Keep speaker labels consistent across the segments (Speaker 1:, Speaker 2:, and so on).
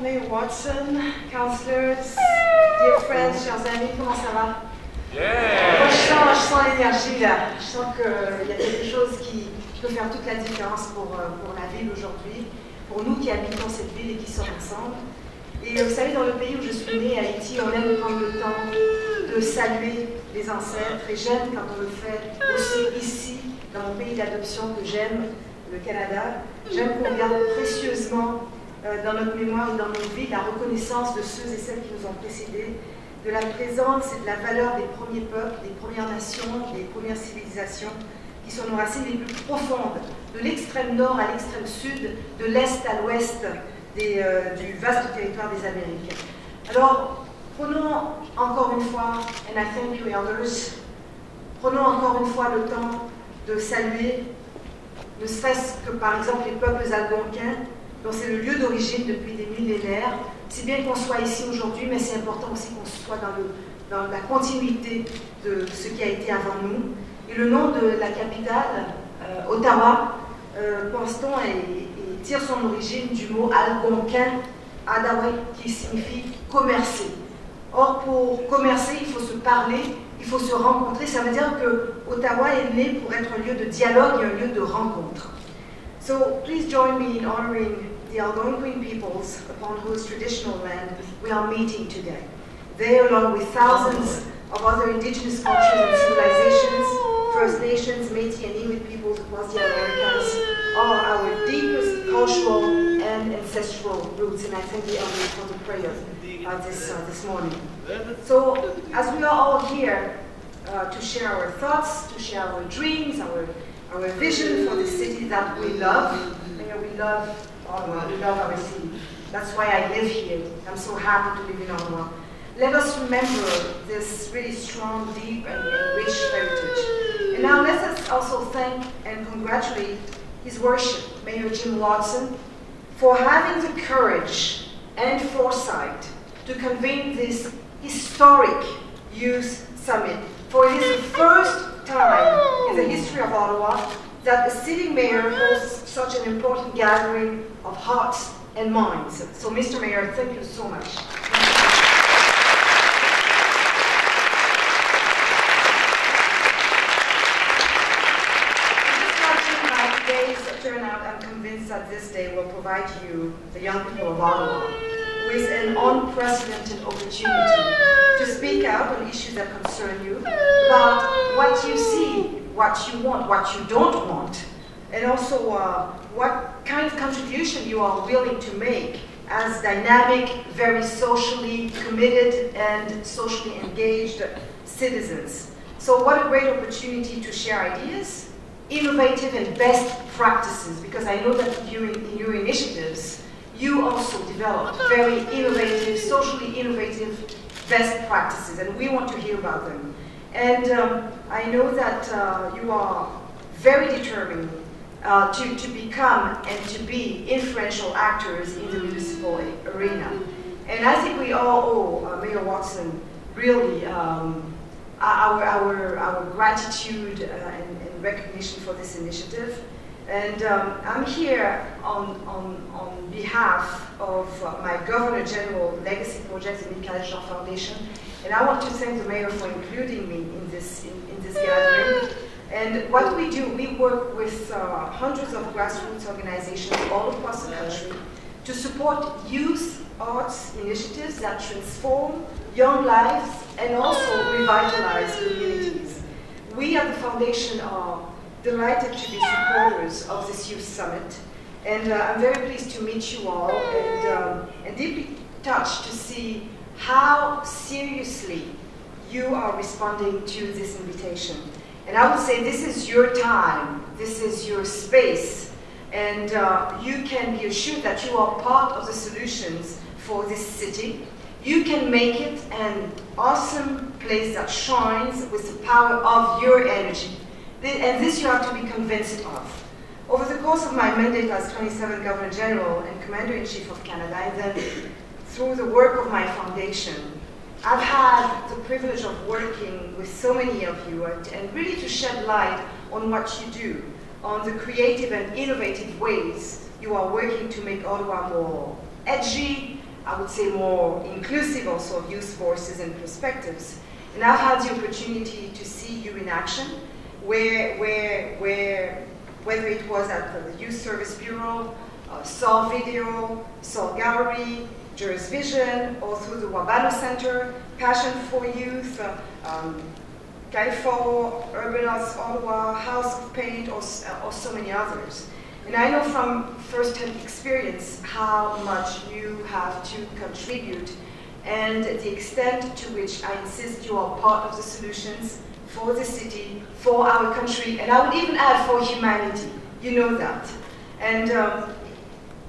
Speaker 1: Mayor Watson, councillors, dear friends, chers amis, comment ça va?
Speaker 2: Yeah.
Speaker 1: Moi, je sens l'énergie là. Je sens qu'il y a quelque chose qui peut faire toute la différence pour la ville aujourd'hui, pour nous qui habitons cette ville et qui sommes ensemble. Et vous savez, dans le pays où je suis née, Haïti, on aime prendre le temps de saluer les ancêtres. Et j'aime quand on le fait aussi ici, dans mon pays d'adoption que j'aime, le Canada. J'aime qu'on garde précieusement dans notre mémoire et dans nos vies la reconnaissance de ceux et celles qui nous ont précédés, de la présence et de la valeur des premiers peuples, des Premières Nations, des premières civilisations, qui sont nos racines les plus profondes, de l'extrême nord à l'extrême sud, de l'est à l'ouest du vaste territoire des Amériques. Alors, prenons encore une fois, and I thank you elders, prenons encore une fois le temps de saluer, ne serait-ce que par exemple les peuples algonquins, dont c'est le lieu d'origine depuis des millénaires, si bien qu'on soit ici aujourd'hui, mais c'est important aussi qu'on soit dans la continuité de ce qui a été avant nous. Et le nom de la capitale, Ottawa, pense-t-on, tire son origine du mot algonquin, adawe, qui signifie commercer. Or, pour commercer, il faut se parler, il faut se rencontrer. Ça veut dire que Ottawa est né pour être un lieu de dialogue et un lieu de rencontre. So, please join me in honoring the Algonquin peoples upon whose traditional land we are meeting today. They, along with thousands of other indigenous cultures and civilizations, First Nations, Métis, and Inuit peoples across the Americas, are our deepest cultural and ancestral roots. And I thank the elders for the prayer this morning. So, as we are all here to share our thoughts, to share our dreams, our vision for the city that we love, we love Ottawa, we love our city. That's why I live here. I'm so happy to live in Ottawa. Let us remember this really strong, deep, and rich heritage. And now let us also thank and congratulate His Worship, Mayor Jim Watson, for having the courage and foresight to convene this historic youth summit. For it is the first time in the history of Ottawa that a sitting mayor hosts such an important gathering of hearts and minds. So, Mr. Mayor, thank you so much. Turnout, I'm convinced that this day will provide you, the young people of Ottawa, with an unprecedented opportunity to speak out on issues that concern you, about what you see, what you want, what you don't want, and also what kind of contribution you are willing to make as dynamic, very socially committed, and socially engaged citizens. So what a great opportunity to share ideas, innovative and best practices, because I know that in your initiatives, you also developed very innovative, socially innovative best practices, and we want to hear about them. And I know that you are very determined to become and to be influential actors in the municipal arena. And I think we all owe Mayor Watson really our gratitude and recognition for this initiative. And I'm here on behalf of my Governor General Legacy Project, the Michealle Foundation, and I want to thank the Mayor for including me in this gathering. And what we do, we work with hundreds of grassroots organizations all across the country to support youth arts initiatives that transform young lives and also revitalize communities. We at the Foundation are delighted to be supporters of this Youth Summit, and I'm very pleased to meet you all and deeply touched to see how seriously you are responding to this invitation. And I would say this is your time, this is your space, and you can be assured that you are part of the solutions for this city. You can make it an awesome place that shines with the power of your energy. And this you have to be convinced of. Over the course of my mandate as 27th Governor General and Commander-in-Chief of Canada, and then through the work of my foundation, I've had the privilege of working with so many of you and really to shed light on what you do, on the creative and innovative ways you are working to make Ottawa more edgy, I would say, more inclusive also of youth voices and perspectives. And I've had the opportunity to see you in action, whether it was at the Youth Service Bureau, SAW Video, SAW Gallery, Jurors Vision, or through the Wabano Center, Passion for Youth, CAIFO, Urban Arts Ottawa, House of Paint, or so many others. And I know from first-hand experience how much you have to contribute and the extent to which I insist you are part of the solutions for the city, for our country, and I would even add for humanity. You know that. And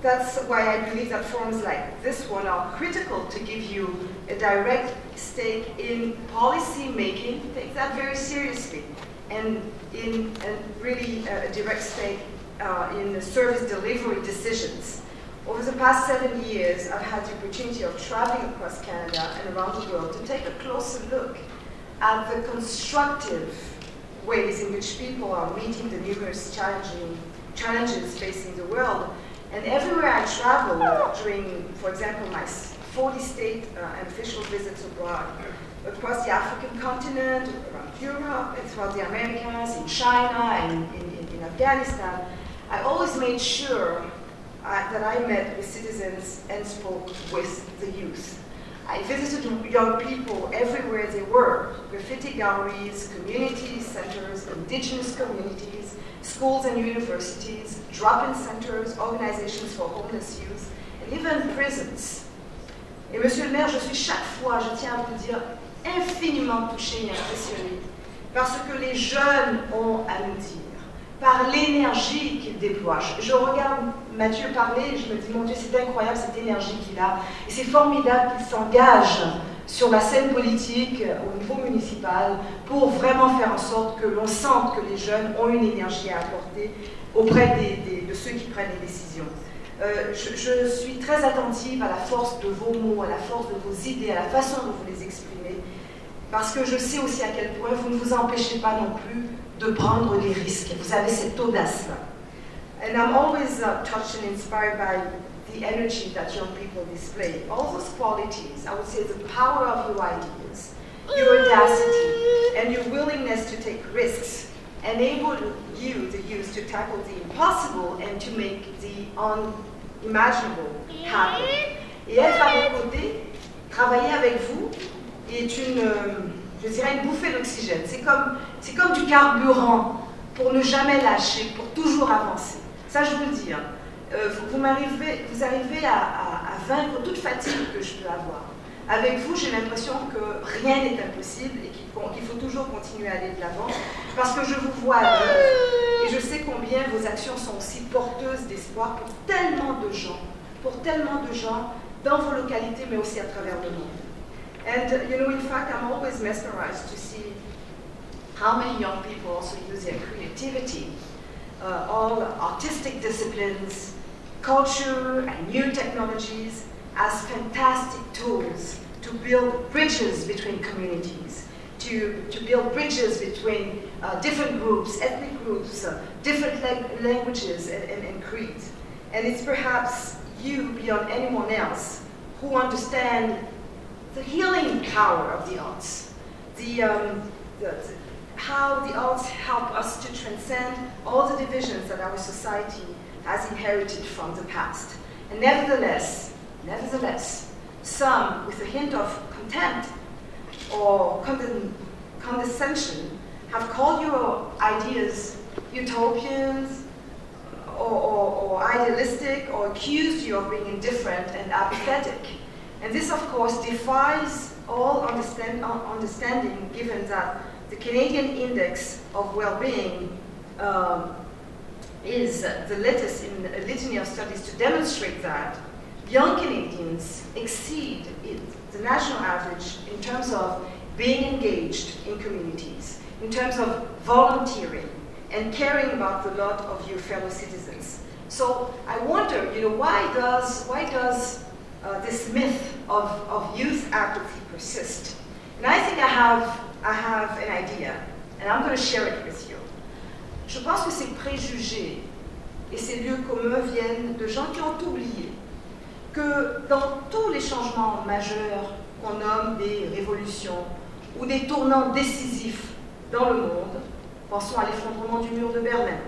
Speaker 1: that's why I believe that forums like this one are critical to give you a direct stake in policy making. Take that very seriously, and really a direct stake in the service delivery decisions. Over the past 7 years, I've had the opportunity of traveling across Canada and around the world to take a closer look at the constructive ways in which people are meeting the numerous challenges facing the world. And everywhere I travel during, for example, my 40-state and official visits abroad, across the African continent, around Europe, and throughout the Americas, in China, and in Afghanistan, I always made sure that I met with citizens and spoke with the youth. I visited young people everywhere they were: graffiti galleries, community centers, indigenous communities, schools and universities, drop-in centers, organizations for homeless youth, and even prisons. Et Monsieur le maire, je suis chaque fois, je tiens à vous dire, infiniment touchée et impressionnée par ce que les jeunes ont à nous dire, par l'énergie qu'ils déploient. Je regarde Mathieu parler et je me dis, mon Dieu, c'est incroyable cette énergie qu'il a. Et c'est formidable qu'il s'engage sur la scène politique au niveau municipal pour vraiment faire en sorte que l'on sente que les jeunes ont une énergie à apporter auprès de ceux qui prennent les décisions. Je suis très attentive à la force de vos mots, à la force de vos idées, à la façon dont vous les exprimez, parce que je sais aussi à quel point vous ne vous empêchez pas non plus de prendre les risques. Vous avez cette audace-là. And I'm always touched and inspired by the energy that young people display. All those qualities, I would say the power of your ideas, your audacity, and your willingness to take risks enable you, the youth, to tackle the impossible and to make the unimaginable happen. Et être à vos côtés, travailler avec vous, est je dirais une bouffée d'oxygène. C'est comme du carburant pour ne jamais lâcher, pour toujours avancer. Ça, je vous le dis. Hein. Vous arrivez à vaincre toute fatigue que je peux avoir. Avec vous, j'ai l'impression que rien n'est impossible et qu'il faut toujours continuer à aller de l'avant, parce que je vous vois à l'œuvre et je sais combien vos actions sont aussi porteuses d'espoir pour tellement de gens dans vos localités, mais aussi à travers le monde. And, you know, in fact, I'm always mesmerized to see how many young people also use their creativity, all artistic disciplines, culture, and new technologies as fantastic tools to build bridges between communities, to build bridges between different groups, ethnic groups, different languages and creeds. And it's perhaps you, beyond anyone else, who understand the healing power of the arts, how the arts help us to transcend all the divisions that our society has inherited from the past. And nevertheless, some, with a hint of contempt or condescension, have called your ideas utopians or idealistic, or accused you of being indifferent and apathetic. And this, of course, defies all understanding, given that the Canadian Index of Well-Being is the latest in a litany of studies to demonstrate that young Canadians exceed the national average in terms of being engaged in communities, in terms of volunteering, and caring about the lot of your fellow citizens. So I wonder, you know, why does this myth of youth apathy persist? And I think I have an idea, and I'm going to share it with you. Je pense que ces préjugés et ces lieux communs viennent de gens qui ont oublié que dans tous les changements majeurs qu'on nomme des révolutions ou des tournants décisifs dans le monde, pensons à l'effondrement du mur de Berlin,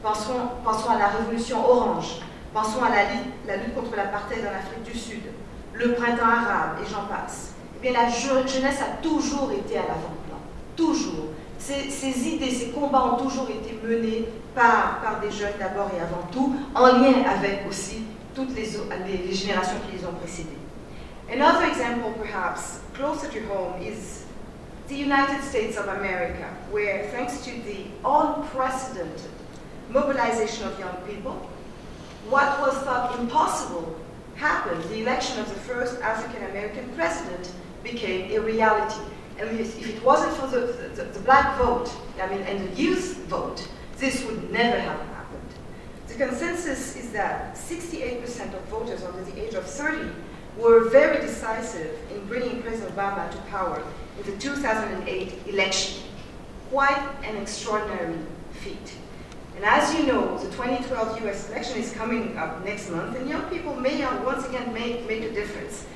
Speaker 1: pensons à la révolution orange, pensons à la lutte contre l'apartheid en Afrique du Sud, le printemps arabe et j'en passe. Eh bien, la jeunesse a toujours été à l'avant-plan, toujours. Ces idées, ces combats ont toujours été menés par des jeunes d'abord et avant tout, en lien avec aussi toutes les générations qui les ont précédées. Another example, perhaps, closer to home is the United States of America, where thanks to the unprecedented mobilization of young people, what was thought impossible happened. The election of the first African-American president became a reality. And if it wasn't for the black vote, I mean, and the youth vote, this would never have happened. The consensus is that 68% of voters under the age of 30 were very decisive in bringing President Obama to power in the 2008 election. Quite an extraordinary feat. And as you know, the 2012 US election is coming up next month, and young people may once again make a difference.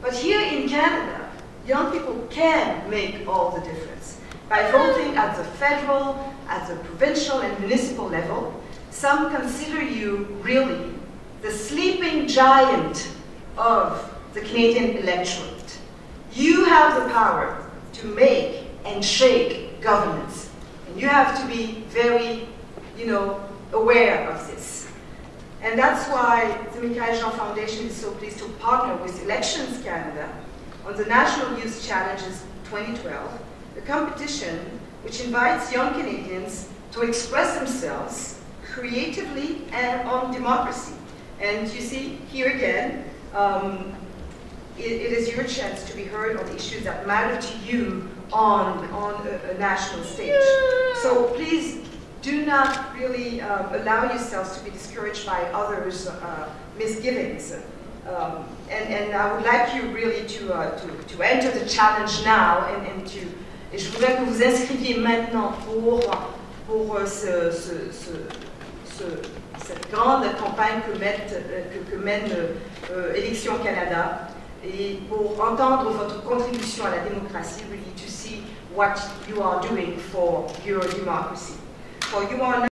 Speaker 1: But here in Canada, young people can make all the difference. By voting at the federal, at the provincial and municipal level, some consider you really the sleeping giant of the Canadian electorate. You have the power to make and shake governments. And you have to be very, aware of this. And that's why the Michealle Foundation is so pleased to partner with Elections Canada on the National Youth Challenges 2012, a competition which invites young Canadians to express themselves creatively and on democracy. And you see, here again, it is your chance to be heard on issues that matter to you on a national stage. So please do not really allow yourselves to be discouraged by others' misgivings. And I would like you really to enter the challenge now et je voudrais que vous inscriviez maintenant pour cette grande campagne que mène Élections Canada et pour entendre votre contribution à la démocratie, really to see what you are doing for your democracy. For you are